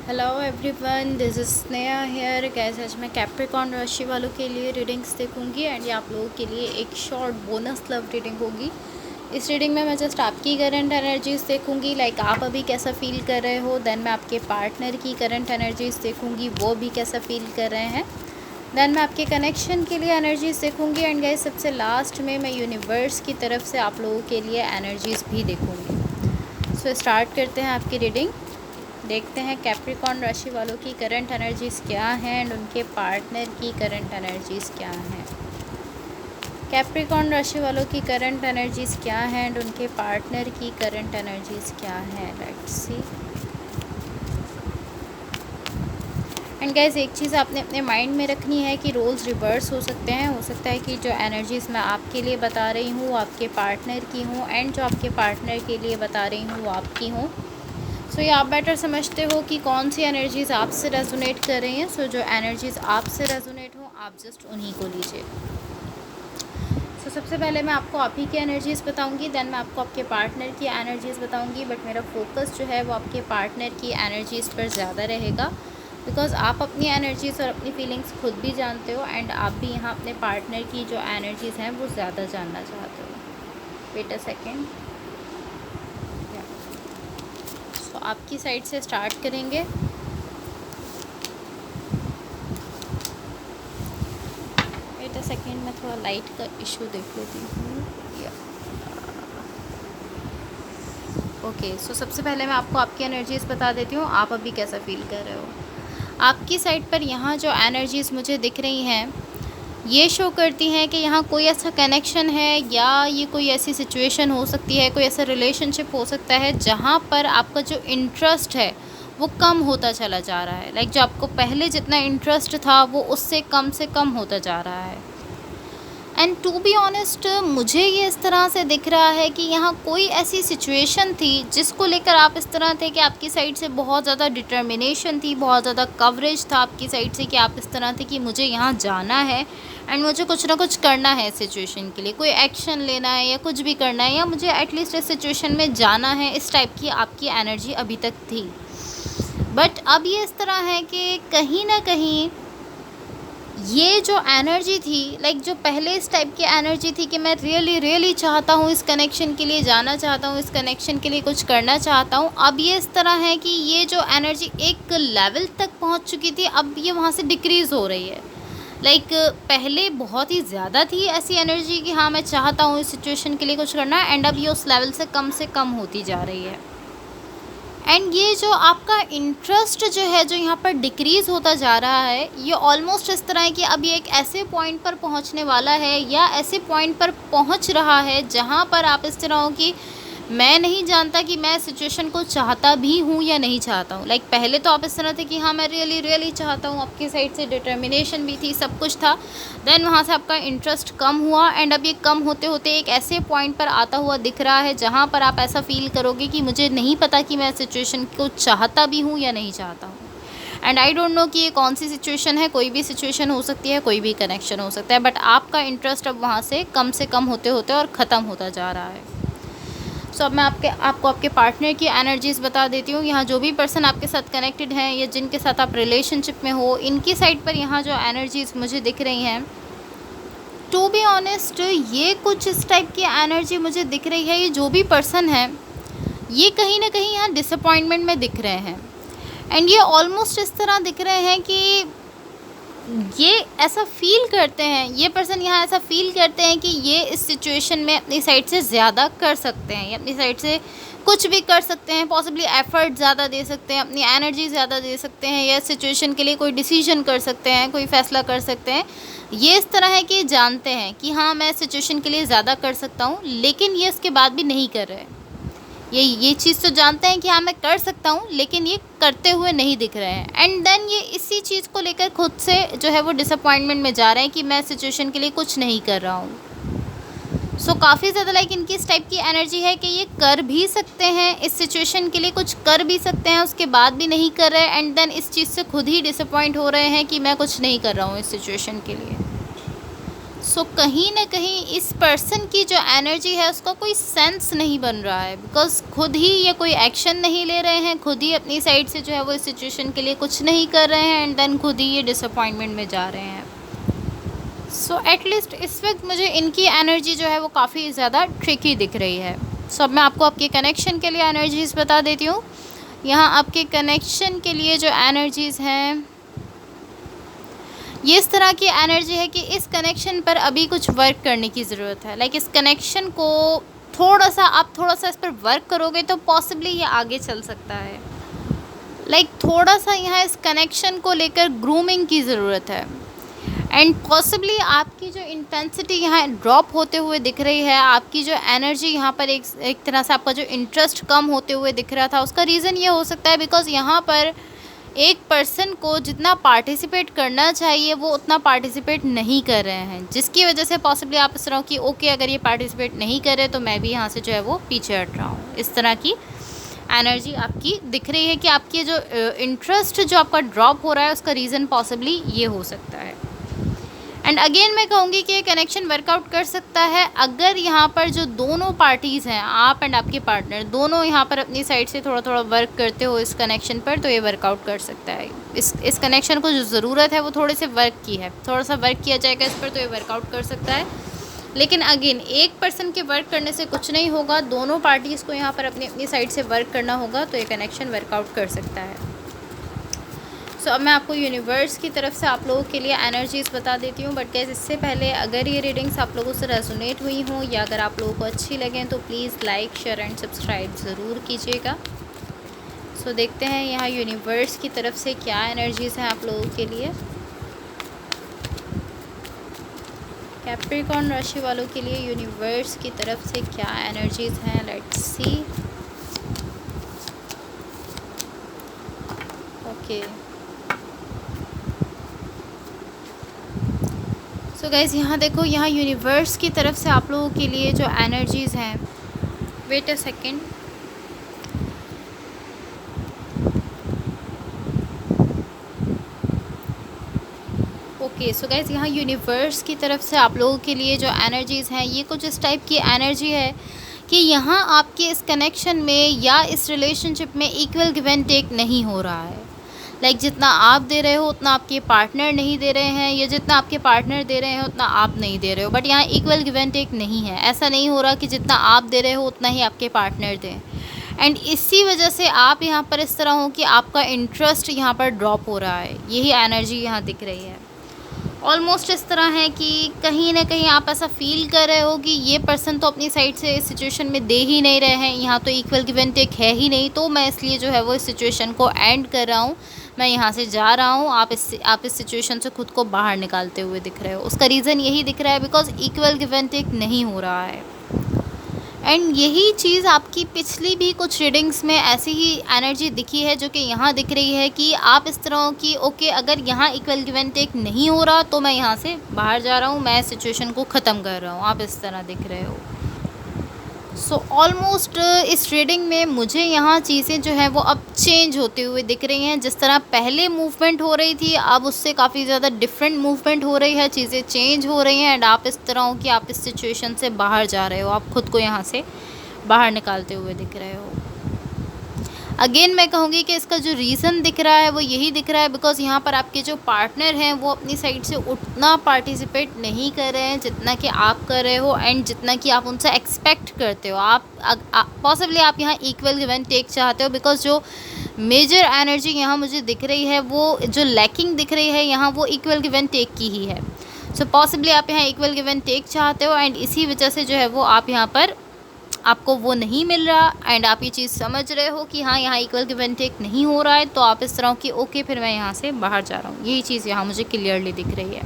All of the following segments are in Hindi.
Hello everyone, this is Sneha here. Guys, आज मैं कैप्रिकॉर्न राशि वालों के लिए रीडिंग्स देखूंगी एंड ये आप लोगों के लिए एक शॉर्ट बोनस लव रीडिंग होगी। इस रीडिंग में मैं जस्ट आपकी करंट एनर्जीज देखूंगी, लाइक आप अभी कैसा फील कर रहे हो। देन मैं आपके पार्टनर की करंट एनर्जीज देखूंगी, वो भी कैसा फील कर रहे हैं। देन मैं आपके कनेक्शन के लिए एनर्जीज देखूंगी एंड गाइस सबसे लास्ट में मैं यूनिवर्स की तरफ से आप लोगों के लिए एनर्जीज भी देखूंगी। सो स्टार्ट करते हैं आपकी रीडिंग। देखते हैं कैप्रिकॉर्न राशि वालों की करंट एनर्जीज़ क्या हैं एंड उनके पार्टनर की करंट एनर्जीज़ क्या हैं। कैप्रिकॉर्न राशि वालों की करंट एनर्जीज़ क्या हैं एंड उनके पार्टनर की करंट एनर्जीज़ क्या हैं। Let's see. एंड गाइस, एक चीज़ आपने अपने माइंड में रखनी है कि रोल्स रिवर्स हो सकते हैं। हो सकता है कि जो एनर्जीज़ मैं आपके लिए बता रही हूँ वो आपके पार्टनर की हूँ एंड जो आपके पार्टनर के लिए बता रही हूँ वो आपकी हूँ। सो ये आप बेटर समझते हो कि कौन सी एनर्जीज़ आपसे रेजोनेट कर रही हैं। सो जो एनर्जीज़ आपसे रेजोनेट हो आप जस्ट उन्हीं को लीजिए। सो सबसे पहले मैं आपको आप ही की एनर्जीज़ बताऊंगी, देन मैं आपको आपके पार्टनर की एनर्जीज़ बताऊंगी। बट मेरा फोकस जो है वो आपके पार्टनर की एनर्जीज़ पर ज़्यादा रहेगा, बिकॉज़ आप अपनी एनर्जीज़ और अपनी फीलिंग्स खुद भी जानते हो एंड आप भी यहाँ अपने पार्टनर की जो एनर्जीज़ हैं वो ज़्यादा जानना चाहते हो। Wait a second. तो आपकी साइड से स्टार्ट करेंगे। वेट अ सेकेंड, मैं थोड़ा लाइट का इशू देख लेती हूँ। ओके, सो सबसे पहले मैं आपको आपकी एनर्जीज़ बता देती हूँ, आप अभी कैसा फील कर रहे हो। आपकी साइड पर यहाँ जो एनर्जीज़ मुझे दिख रही हैं ये शो करती हैं कि यहाँ कोई ऐसा कनेक्शन है या ये कोई ऐसी सिचुएशन हो सकती है, कोई ऐसा रिलेशनशिप हो सकता है जहाँ पर आपका जो इंटरेस्ट है वो कम होता चला जा रहा है। लाइक जो आपको पहले जितना इंटरेस्ट था वो उससे कम से कम होता जा रहा है। एंड टू बी ऑनेस्ट, मुझे ये इस तरह से दिख रहा है कि यहाँ कोई ऐसी सिचुएशन थी जिसको लेकर आप इस तरह थे कि आपकी साइड से बहुत ज़्यादा डिटर्मिनेशन थी, बहुत ज़्यादा कवरेज था आपकी साइड से कि आप इस तरह थे कि मुझे यहाँ जाना है एंड मुझे कुछ ना कुछ करना है। इस सिचुएशन के लिए कोई एक्शन लेना है या कुछ भी करना है, या मुझे एटलीस्ट इस सिचुएशन में जाना है, इस टाइप की आपकी एनर्जी अभी तक थी। बट अब ये इस तरह है कि कहीं ना कहीं ये जो एनर्जी थी, लाइक जो पहले इस टाइप की एनर्जी थी कि मैं रियली चाहता हूँ इस कनेक्शन के लिए जाना चाहता हूँ, इस कनेक्शन के लिए कुछ करना चाहता हूँ, अब ये इस तरह है कि ये जो एनर्जी एक लेवल तक पहुँच चुकी थी अब ये वहाँ से डिक्रीज़ हो रही है। लाइक पहले बहुत ही ज़्यादा थी ऐसी एनर्जी कि हाँ मैं चाहता हूँ इस सिचुएशन के लिए कुछ करना है, एंड अब ये उस लेवल से कम होती जा रही है। एंड ये जो आपका इंटरेस्ट जो है जो यहाँ पर डिक्रीज़ होता जा रहा है, ये ऑलमोस्ट इस तरह है कि अब ये एक ऐसे पॉइंट पर पहुँचने वाला है या ऐसे पॉइंट पर पहुँच रहा है जहाँ पर आप इस तरह हो कि मैं नहीं जानता कि मैं सिचुएशन को चाहता भी हूँ या नहीं चाहता हूँ। लाइक पहले तो आप इस तरह थे कि हाँ मैं रियली चाहता हूँ, आपकी साइड से डिटर्मिनेशन भी थी, सब कुछ था। देन वहाँ से आपका इंटरेस्ट कम हुआ एंड अब ये कम होते होते एक ऐसे पॉइंट पर आता हुआ दिख रहा है जहाँ पर आप ऐसा फील करोगे कि मुझे नहीं पता कि मैं सिचुएशन को चाहता भी हूँ या नहीं चाहता हूँ। एंड आई डोंट नो कि ये कौन सी सिचुएशन है, कोई भी सिचुएशन हो सकती है, कोई भी कनेक्शन हो सकता है, बट आपका इंटरेस्ट अब वहाँ से कम होते होते और ख़त्म होता जा रहा है। सो अब मैं आपको आपके पार्टनर की एनर्जीज़ बता देती हूँ। यहाँ जो भी पर्सन आपके साथ कनेक्टेड हैं या जिनके साथ आप रिलेशनशिप में हो, इनकी साइड पर यहाँ जो एनर्जीज़ मुझे दिख रही हैं, टू बी ऑनेस्ट ये कुछ इस टाइप की एनर्जी मुझे दिख रही है। ये जो भी पर्सन है ये कहीं ना कहीं यहाँ डिसअपॉइंटमेंट में दिख रहे हैं एंड ये ऑलमोस्ट इस तरह दिख रहे हैं कि ये ऐसा फील करते हैं, ये पर्सन यहाँ ऐसा फील करते हैं कि ये इस सिचुएशन में अपनी साइड से ज़्यादा कर सकते हैं, या अपनी साइड से कुछ भी कर सकते हैं, पॉसिबली एफर्ट ज़्यादा दे सकते हैं, अपनी एनर्जी ज़्यादा दे सकते हैं, या सिचुएशन के लिए कोई डिसीजन कर सकते हैं, कोई फ़ैसला कर सकते हैं। ये इस तरह है कि जानते हैं कि हाँ मैं सिचुएशन के लिए ज़्यादा कर सकता हूँ, लेकिन ये इसके बाद भी नहीं कर रहे। ये चीज़ तो जानते हैं कि हाँ मैं कर सकता हूँ, लेकिन ये करते हुए नहीं दिख रहे हैं। एंड देन ये इसी चीज़ को लेकर खुद से जो है वो डिसअपॉइंटमेंट में जा रहे हैं कि मैं सिचुएशन के लिए कुछ नहीं कर रहा हूँ। सो काफ़ी ज़्यादा लाइक इनकी इस टाइप की एनर्जी है कि ये कर भी सकते हैं, इस सिचुएशन के लिए कुछ कर भी सकते हैं, उसके बाद भी नहीं कर रहे एंड देन इस चीज़ से खुद ही डिसअपॉइंट हो रहे हैं कि मैं कुछ नहीं कर रहा हूँ इस सिचुएशन के लिए। सो कहीं न कहीं इस पर्सन की जो एनर्जी है उसका कोई सेंस नहीं बन रहा है, बिकॉज़ खुद ही ये कोई एक्शन नहीं ले रहे हैं, खुद ही अपनी साइड से जो है वो इस सिचुएशन के लिए कुछ नहीं कर रहे हैं एंड देन खुद ही ये डिसअपॉइंटमेंट में जा रहे हैं। सो एटलीस्ट इस वक्त मुझे इनकी एनर्जी जो है वो काफ़ी ज़्यादा ट्रिकी दिख रही है। सो अब मैं आपको आपके कनेक्शन के लिए एनर्जीज़ बता देती हूँ। यहाँ आपके कनेक्शन के लिए जो एनर्जीज़ हैं, ये इस तरह की एनर्जी है कि इस कनेक्शन पर अभी कुछ वर्क करने की ज़रूरत है। लाइक इस कनेक्शन को आप थोड़ा सा इस पर वर्क करोगे तो पॉसिबली ये आगे चल सकता है। लाइक थोड़ा सा यहाँ इस कनेक्शन को लेकर ग्रूमिंग की ज़रूरत है एंड पॉसिबली आपकी जो इंटेंसिटी यहाँ ड्रॉप होते हुए दिख रही है, आपकी जो एनर्जी यहाँ पर एक तरह से आपका जो इंटरेस्ट कम होते हुए दिख रहा था, उसका रीज़न ये हो सकता है बिकॉज़ यहाँ पर एक पर्सन को जितना पार्टिसिपेट करना चाहिए वो उतना पार्टिसिपेट नहीं कर रहे हैं, जिसकी वजह से पॉसिबली आप इस तरह की ओके अगर ये पार्टिसिपेट नहीं कर रहे तो मैं भी यहाँ से जो है वो पीछे हट रहा हूँ। इस तरह की एनर्जी आपकी दिख रही है कि आपकी जो इंटरेस्ट जो आपका ड्रॉप हो रहा है उसका रीज़न पॉसिबली ये हो सकता है। एंड अगेन मैं कहूँगी कि ये कनेक्शन वर्कआउट कर सकता है अगर यहाँ पर जो दोनों पार्टीज़ हैं, आप एंड आपके पार्टनर, दोनों यहाँ पर अपनी साइड से थोड़ा थोड़ा वर्क करते हो इस कनेक्शन पर, तो ये वर्कआउट कर सकता है। इस कनेक्शन को जो ज़रूरत है वो थोड़े से वर्क की है, थोड़ा सा वर्क किया जाएगा इस पर तो ये वर्कआउट कर सकता है। लेकिन अगेन एक पर्सन के वर्क करने से कुछ नहीं होगा, दोनों पार्टीज़ को यहाँ पर अपनी अपनी साइड से वर्क करना होगा, तो ये कनेक्शन वर्कआउट कर सकता है। सो अब मैं आपको यूनिवर्स की तरफ से आप लोगों के लिए एनर्जीज़ बता देती हूँ। बट गाइस इससे पहले अगर ये रीडिंग्स आप लोगों से रेजोनेट हुई हों या अगर आप लोगों को अच्छी लगें तो please like share and subscribe ज़रूर कीजिएगा। सो देखते हैं यहाँ यूनिवर्स की तरफ से क्या एनर्जीज़ हैं आप लोगों के लिए। कैप्रिकॉर्न राशि वालों के लिए यूनिवर्स की तरफ से क्या एनर्जीज़ हैं, let's see. Okay so guys यहाँ देखो, यहाँ यूनिवर्स की तरफ से आप लोगों के लिए जो एनर्जीज़ हैं, wait a second. Okay so guys यहाँ यूनिवर्स की तरफ से आप लोगों के लिए जो एनर्जीज़ हैं ये कुछ इस टाइप की एनर्जी है कि यहाँ आपके इस कनेक्शन में या इस रिलेशनशिप में इक्वल गिव एंड टेक नहीं हो रहा है। लाइक जितना आप दे रहे हो उतना आपके पार्टनर नहीं दे रहे हैं, या जितना आपके पार्टनर दे रहे हैं उतना आप नहीं दे रहे हो। बट यहाँ इक्वल गिव एंड टेक नहीं है, ऐसा नहीं हो रहा कि जितना आप दे रहे हो उतना ही आपके पार्टनर दें। एंड इसी वजह से आप यहाँ पर इस तरह हो कि आपका इंटरेस्ट यहाँ पर ड्रॉप हो रहा है, यही एनर्जी यहाँ दिख रही है। ऑलमोस्ट इस तरह है कि कहीं ना कहीं आप ऐसा फील कर रहे हो कि ये पर्सन तो अपनी साइड से इस सिचुएशन में दे ही नहीं रहे हैं, यहाँ तो इक्वल गिव एंड टेक है ही नहीं, तो मैं इसलिए जो है वो इस सिचुएशन को एंड कर रहा हूँ, मैं यहाँ से जा रहा हूँ। आप इस सिचुएशन से खुद को बाहर निकालते हुए दिख रहे हो। उसका रीज़न यही दिख रहा है because equal give and take नहीं हो रहा है। एंड यही चीज़ आपकी पिछली भी कुछ रीडिंग्स में ऐसी ही एनर्जी दिखी है जो कि यहाँ दिख रही है कि आप इस तरह की ओके अगर यहाँ इक्वल गिव एंड टेक नहीं हो रहा तो मैं यहाँ से बाहर जा रहा हूँ, मैं सिचुएशन को ख़त्म कर रहा हूँ, आप इस तरह दिख रहे हो। सो ऑलमोस्ट इस रीडिंग में मुझे यहाँ चीज़ें जो हैं वो अब चेंज होते हुए दिख रही हैं। जिस तरह पहले मूवमेंट हो रही थी अब उससे काफ़ी ज़्यादा डिफरेंट मूवमेंट हो रही है, चीज़ें चेंज हो रही हैं एंड आप इस तरह हो कि आप इस सिचुएशन से बाहर जा रहे हो, आप खुद को यहाँ से बाहर निकालते हुए दिख रहे हो। अगेन मैं कहूँगी कि इसका जो रीज़न दिख रहा है वो यही दिख रहा है बिकॉज़ यहाँ पर आपके जो पार्टनर हैं वो अपनी साइड से उतना पार्टिसिपेट नहीं कर रहे हैं जितना कि आप कर रहे हो एंड जितना कि आप उनसे एक्सपेक्ट करते हो। आप पॉसिबली आप यहाँ इक्वल गिव एंड टेक चाहते हो बिकॉज़ जो मेजर एनर्जी यहाँ मुझे दिख रही है, वो जो लैकिंग दिख रही है यहाँ, वो इक्वल गिव एंड टेक की ही है। सो पॉसिबली आप यहाँ इक्वल गिव एंड टेक चाहते हो एंड इसी वजह से जो है वो आप यहाँ पर आपको वो नहीं मिल रहा एंड आप ये चीज़ समझ रहे हो कि हाँ यहाँ इक्वल गिव एंड टेक नहीं हो रहा है, तो आप इस तरह की ओके फिर मैं यहाँ से बाहर जा रहा हूँ, यही चीज़ यहाँ मुझे क्लियरली दिख रही है।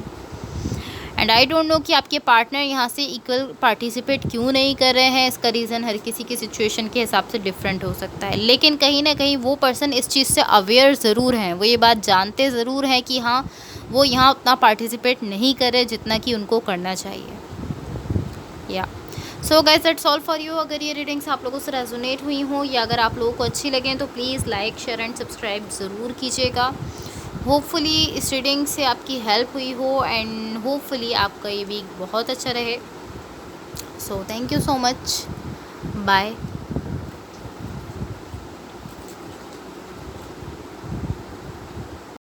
एंड आई डोंट नो कि आपके पार्टनर यहाँ से इक्वल पार्टिसिपेट क्यों नहीं कर रहे हैं। इसका रीज़न हर किसी की सिचुएशन के हिसाब से डिफरेंट हो सकता है, लेकिन कहीं ना कहीं वो पर्सन इस चीज़ से अवेयर ज़रूर हैं, वो ये बात जानते ज़रूर हैं कि हाँ वो यहाँ उतना पार्टिसिपेट नहीं कर रहे जितना कि उनको करना चाहिए। या so guys that's all for you. अगर ये रीडिंग्स आप लोगों से रेजोनेट हुई हों या अगर आप लोगों को अच्छी लगें तो please like share and subscribe ज़रूर कीजिएगा। होपफुली इस रीडिंग से आपकी हेल्प हुई हो एंड होपफुली आपका ये वीक बहुत अच्छा रहे। So thank you so much. Bye.